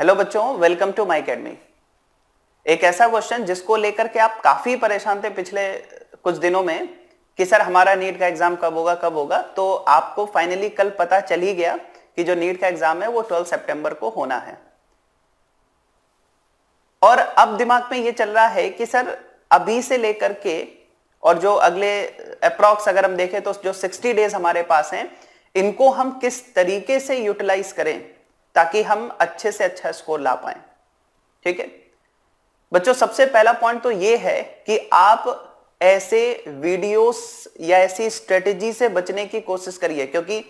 Hello बच्चों, welcome to my academy. एक ऐसा क्वेश्चन जिसको लेकर के आप काफी परेशान थे पिछले कुछ दिनों में कि सर हमारा नीट का एग्जाम कब होगा, तो आपको फाइनली कल पता चल ही गया कि जो नीट का एग्जाम है वो 12 सितंबर को होना है। और अब दिमाग में ये चल रहा है कि सर अभी से लेकर के और जो अगले अप्रॉक्स अगर हम देखें तो जो 60 डेज हमारे पास हैं, इनको हम किस तरीके से यूटिलाइज करें ताकि हम अच्छे से अच्छा स्कोर ला पाए। ठीक है बच्चों, सबसे पहला पॉइंट तो ये है कि आप ऐसे वीडियोस या ऐसी स्ट्रेटेजी से बचने की कोशिश करिए, क्योंकि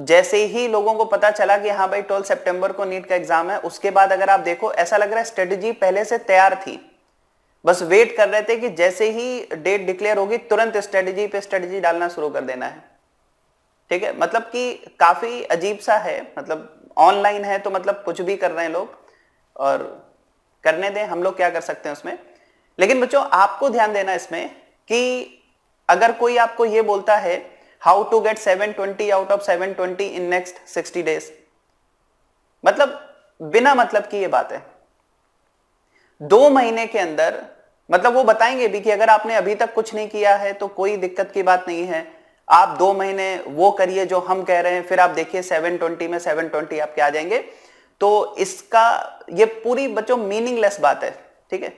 जैसे ही लोगों को पता चला कि हाँ भाई 12 सितंबर को नीट का एग्जाम है, उसके बाद अगर आप देखो ऐसा लग रहा है स्ट्रेटेजी पहले से तैयार थी, बस वेट कर रहे थे कि जैसे ही डेट डिक्लेयर होगी तुरंत स्ट्रेटेजी पे स्ट्रेटेजी डालना शुरू कर देना है। ठीक है, मतलब कि काफी अजीब सा है, मतलब ऑनलाइन है तो मतलब कुछ भी कर रहे हैं लोग, और करने दें, हम लोग क्या कर सकते हैं उसमें। लेकिन बच्चों आपको ध्यान देना इसमें कि अगर कोई आपको ये बोलता है how to get 720 out of 720 in next 60 days, मतलब बिना मतलब की ये बात है। 2 महीने के अंदर मतलब वो बताएंगे भी कि अगर आपने अभी तक कुछ नहीं किया है तो कोई दिक्कत की बात नहीं है, आप 2 महीने वो करिए जो हम कह रहे हैं, फिर आप देखिए 720 में 720 आपके आ जाएंगे। तो इसका ये पूरी बच्चों मीनिंगलेस बात है। ठीक है,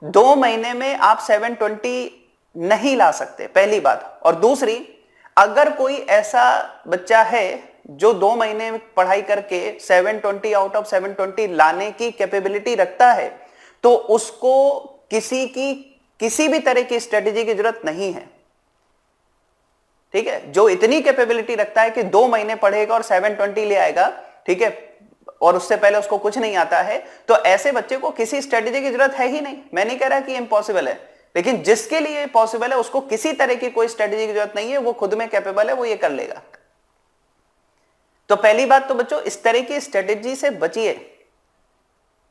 2 महीने में आप 720 नहीं ला सकते, पहली बात। और दूसरी, अगर कोई ऐसा बच्चा है जो 2 महीने में पढ़ाई करके 720 आउट ऑफ 720 लाने की कैपेबिलिटी रखता है, तो उसको किसी भी तरह की स्ट्रेटेजी की जरूरत नहीं है। ठीक है, जो इतनी कैपेबिलिटी रखता है कि 2 महीने पढ़ेगा और 720 ले आएगा, ठीक है, और उससे पहले उसको कुछ नहीं आता है, तो ऐसे बच्चे को किसी स्ट्रेटेजी की जरूरत है ही नहीं। मैं नहीं कह रहा कि इम्पॉसिबल है, लेकिन जिसके लिए पॉसिबल है उसको किसी तरह की कोई स्ट्रेटेजी की जरूरत नहीं है, वो खुद में कैपेबल है, वो ये कर लेगा। तो पहली बात तो बच्चों इस तरह की स्ट्रेटेजी से बचिए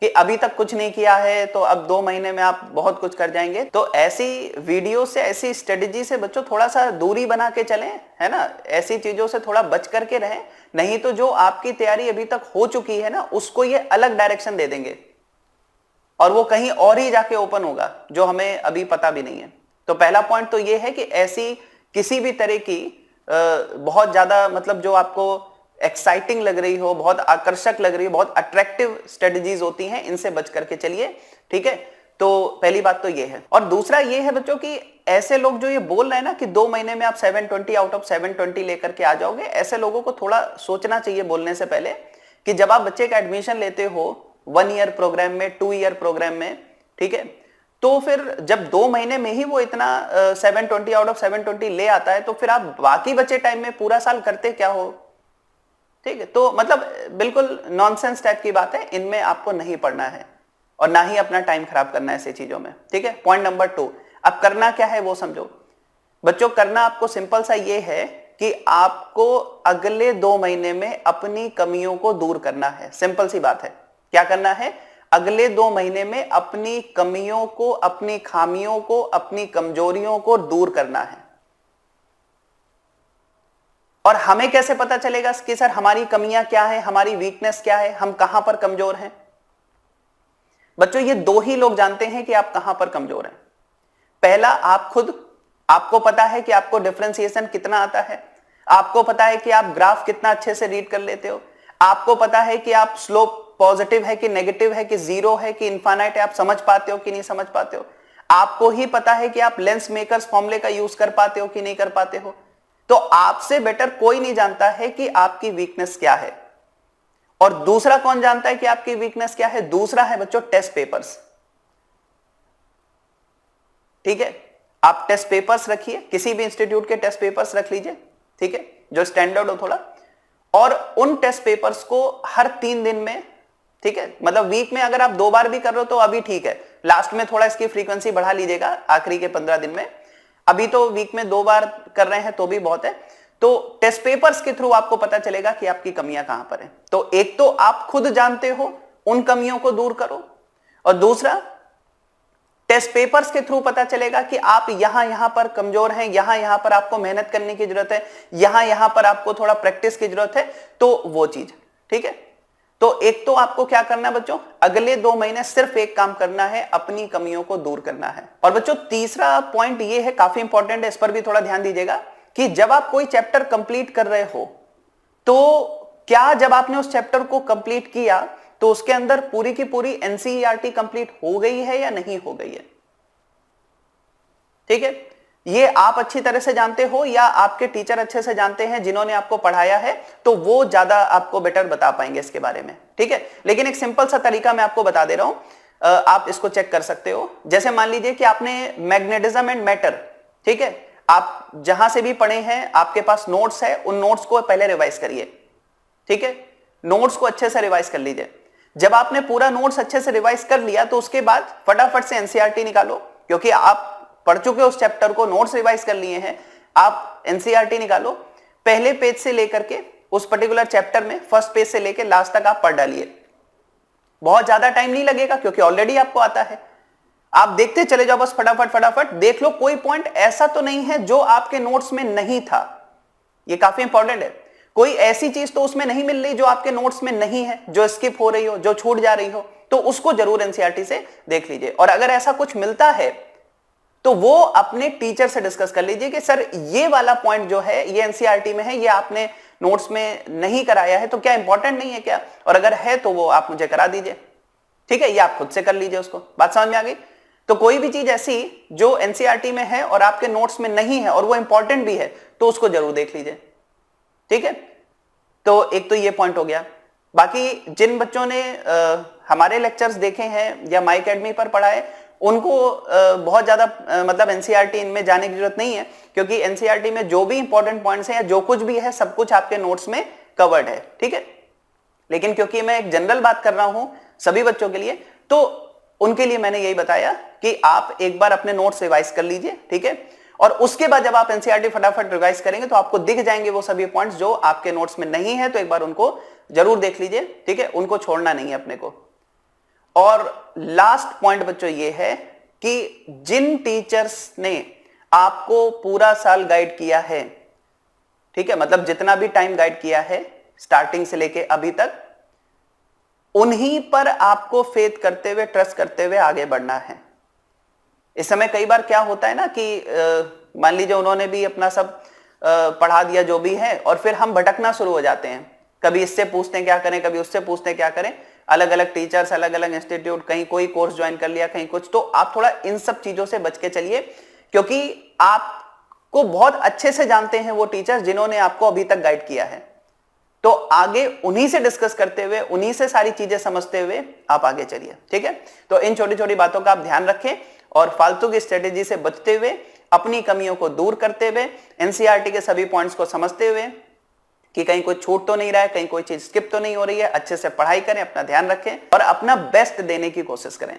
कि अभी तक कुछ नहीं किया है तो अब 2 महीने में आप बहुत कुछ कर जाएंगे। तो ऐसी वीडियो से, ऐसी स्ट्रेटेजी से बच्चों थोड़ा सा दूरी बना के चलें, है ना, ऐसी चीजों से थोड़ा बच करके रहें, नहीं तो जो आपकी तैयारी अभी तक हो चुकी है ना, उसको ये अलग डायरेक्शन दे देंगे और वो कहीं और ही जाके ओपन होगा जो हमें अभी पता भी नहीं है। तो पहला पॉइंट तो ये है कि ऐसी किसी भी तरह की बहुत ज्यादा मतलब जो आपको एक्साइटिंग लग रही हो, बहुत आकर्षक लग रही हो, बहुत अट्रैक्टिव स्ट्रेटजीज होती हैं, इनसे बच करके चलिए। ठीक है, तो पहली बात तो ये है। और दूसरा ये है बच्चों कि ऐसे लोग जो ये बोल रहे हैं ना कि 2 महीने में आप 720 आउट ऑफ 720 लेकर के आ जाओगे, ऐसे लोगों को थोड़ा सोचना चाहिए बोलने से पहले कि जब आप बच्चे का एडमिशन लेते हो 1 ईयर प्रोग्राम में, 2 ईयर प्रोग्राम में, ठीक है, तो फिर जब 2 महीने में ही वो इतना 720 आउट ऑफ 720 ले आता है, तो फिर आप बाकी बचे टाइम में पूरा साल करते क्या हो। ठीक है, तो मतलब बिल्कुल नॉनसेंस टाइप की बात है, इनमें आपको नहीं पढ़ना है और ना ही अपना टाइम खराब करना है ऐसी चीजों में। ठीक है, पॉइंट नंबर 2, अब करना क्या है वो समझो बच्चों। करना आपको सिंपल सा ये है कि आपको अगले 2 महीने में अपनी कमियों को दूर करना है। सिंपल सी बात है, क्या करना है, अगले 2 महीने में अपनी कमियों को, अपनी खामियों को, अपनी कमजोरियों को दूर करना है। और हमें कैसे पता चलेगा कि सर हमारी कमियां क्या है, हमारी वीकनेस क्या है, हम कहां पर कमजोर हैं। बच्चों ये 2 ही लोग जानते हैं कि आप कहां पर कमजोर हैं। पहला आप खुद, आपको पता है कि आपको डिफरेंशिएशन कितना आता है, आपको पता है कि आप ग्राफ कितना अच्छे से रीड कर लेते हो, आपको पता है कि आप स्लोप पॉजिटिव है कि नेगेटिव है कि जीरो है कि इनफाइनाइट है, आप समझ पाते हो कि नहीं समझ पाते हो। आपको ही पता है कि आप लेंस मेकर्स फॉर्मूले का यूज कर पाते हो कि नहीं कर पाते हो। तो आपसे बेटर कोई नहीं जानता है कि आपकी वीकनेस क्या है। और दूसरा कौन जानता है कि आपकी वीकनेस क्या है, दूसरा है बच्चों टेस्ट पेपर्स। ठीक है, आप टेस्ट पेपर्स रखिए, किसी भी इंस्टीट्यूट के टेस्ट पेपर्स रख लीजिए, ठीक है, जो स्टैंडर्ड हो थोड़ा, और उन टेस्ट पेपर्स को हर 3 दिन में, ठीक है, मतलब वीक में अगर आप 2 बार भी कर रहे हो तो अभी ठीक है, लास्ट में थोड़ा इसकी फ्रीक्वेंसी बढ़ा लीजिएगा आखिरी के 15 दिन में, अभी तो वीक में 2 बार कर रहे हैं तो भी बहुत है। तो टेस्ट पेपर्स के थ्रू आपको पता चलेगा कि आपकी कमियां कहां पर हैं। तो एक तो आप खुद जानते हो, उन कमियों को दूर करो, और दूसरा टेस्ट पेपर्स के थ्रू पता चलेगा कि आप यहां पर कमजोर हैं, यहां पर आपको मेहनत करने की जरूरत है, यहां पर आपको थोड़ा प्रैक्टिस की जरूरत है, तो वो चीज। ठीक है, तो एक तो आपको क्या करना है बच्चों, अगले 2 महीने सिर्फ एक काम करना है, अपनी कमियों को दूर करना है। और बच्चों तीसरा पॉइंट ये है, काफी इंपॉर्टेंट है, इस पर भी थोड़ा ध्यान दीजिएगा कि जब आप कोई चैप्टर कंप्लीट कर रहे हो तो क्या जब आपने उस चैप्टर को कंप्लीट किया तो उसके अंदर पूरी की पूरी एनसीईआरटी कंप्लीट हो गई है या नहीं हो गई है। ठीक है, ये आप अच्छी तरह से जानते हो या आपके टीचर अच्छे से जानते हैं जिन्होंने आपको पढ़ाया है, तो वो ज्यादा आपको बेटर बता पाएंगे इसके बारे में। ठीक है, लेकिन एक सिंपल सा तरीका मैं आपको बता दे रहा हूं, आप इसको चेक कर सकते हो। जैसे मान लीजिए कि आपने मैग्नेटिज्म एंड मैटर, ठीक है, आप जहां से भी पढ़े हैं, आपके पास नोट्स है, उन नोट्स को पहले रिवाइज करिए। ठीक है, नोट्स को अच्छे से रिवाइज कर लीजिए। जब आपने पूरा नोट्स अच्छे से रिवाइज कर लिया तो उसके बाद फटाफट से एनसीईआरटी निकालो, क्योंकि आप पढ़ चुके हो उस चैप्टर को, नोट्स रिवाइज कर लिए हैं, आप एनसीईआरटी निकालो, पहले पेज से लेकर के उस पर्टिकुलर चैप्टर में फर्स्ट पेज से लेकर लास्ट तक आप पढ़ डालिए। बहुत ज्यादा टाइम नहीं लगेगा क्योंकि ऑलरेडी आपको आता है, आप देखते चले जाओ बस, फटाफट फटाफट देख लो, कोई पॉइंट ऐसा तो नहीं है जो आपके नोट्स में नहीं था। ये काफी इंपॉर्टेंट है, कोई ऐसी चीज तो उसमें नहीं मिल रही जो आपके नोट्स में नहीं है, जो स्किप हो रही हो, जो छूट जा रही हो, तो उसको जरूर एनसीईआरटी से देख लीजिए। और अगर ऐसा कुछ मिलता है तो वो अपने टीचर से डिस्कस कर लीजिए कि सर ये वाला पॉइंट जो है ये एनसीईआरटी में है, ये आपने नोट्स में नहीं कराया है, तो क्या इंपॉर्टेंट नहीं है क्या, और अगर है तो वो आप मुझे करा दीजिए। ठीक है, ये आप खुद से कर लीजिए उसको। बात समझ में आ गई? तो कोई भी चीज ऐसी जो एनसीईआरटी में है और आपके नोट्स में नहीं है और वो इंपॉर्टेंट भी है तो उसको जरूर देख लीजिए। ठीक है, तो एक तो ये पॉइंट हो गया। बाकी जिन बच्चों ने हमारे लेक्चर्स देखे हैं या माई अकेडमी पर पढ़ा है, उनको बहुत ज्यादा मतलब एनसीईआरटी इनमें जाने की जरूरत नहीं है, क्योंकि एनसीईआरटी में जो भी इंपॉर्टेंट पॉइंट्स हैं या जो कुछ भी है सब कुछ आपके नोट्स में कवर्ड है। ठीक है, लेकिन क्योंकि मैं एक जनरल बात कर रहा हूं सभी बच्चों के लिए, तो उनके लिए मैंने यही बताया कि आप एक बार अपने नोट्स रिवाइज कर लीजिए। ठीक है, और उसके बाद जब आप एनसीईआरटी फटाफट रिवाइज करेंगे तो आपको दिख जाएंगे वो सभी पॉइंट्स जो आपके नोट्स में नहीं है, तो एक बार उनको जरूर देख लीजिए। ठीक है, उनको छोड़ना नहीं है अपने को। और लास्ट पॉइंट बच्चों ये है कि जिन टीचर्स ने आपको पूरा साल गाइड किया है, ठीक है, मतलब जितना भी टाइम गाइड किया है स्टार्टिंग से लेके अभी तक, उन्हीं पर आपको फेथ करते हुए, ट्रस्ट करते हुए आगे बढ़ना है। इस समय कई बार क्या होता है ना कि मान लीजिए उन्होंने भी अपना सब पढ़ा दिया जो भी है, और फिर हम भटकना शुरू हो जाते हैं, कभी इससे पूछते हैं क्या करें, कभी उससे पूछते हैं क्या करें, अलग अलग टीचर्स, अलग अलग इंस्टीट्यूट, कहीं कोई कोर्स ज्वाइन कर लिया, कहीं कुछ। तो आप थोड़ा इन सब चीजों से बच के चलिए, क्योंकि आपको बहुत अच्छे से जानते हैं वो टीचर्स जिन्होंने आपको अभी तक गाइड किया है। तो आगे उन्हीं से डिस्कस करते हुए, उन्हीं से सारी चीजें समझते हुए आप आगे चलिए। ठीक है, तो इन छोटी छोटी बातों का आप ध्यान रखें और फालतू की स्ट्रेटेजी से बचते हुए, अपनी कमियों को दूर करते हुए, एनसीईआरटी के सभी पॉइंट्स को समझते हुए कि कहीं कोई छूट तो नहीं रहा है, कहीं कोई चीज स्किप तो नहीं हो रही है, अच्छे से पढ़ाई करें, अपना ध्यान रखें और अपना बेस्ट देने की कोशिश करें।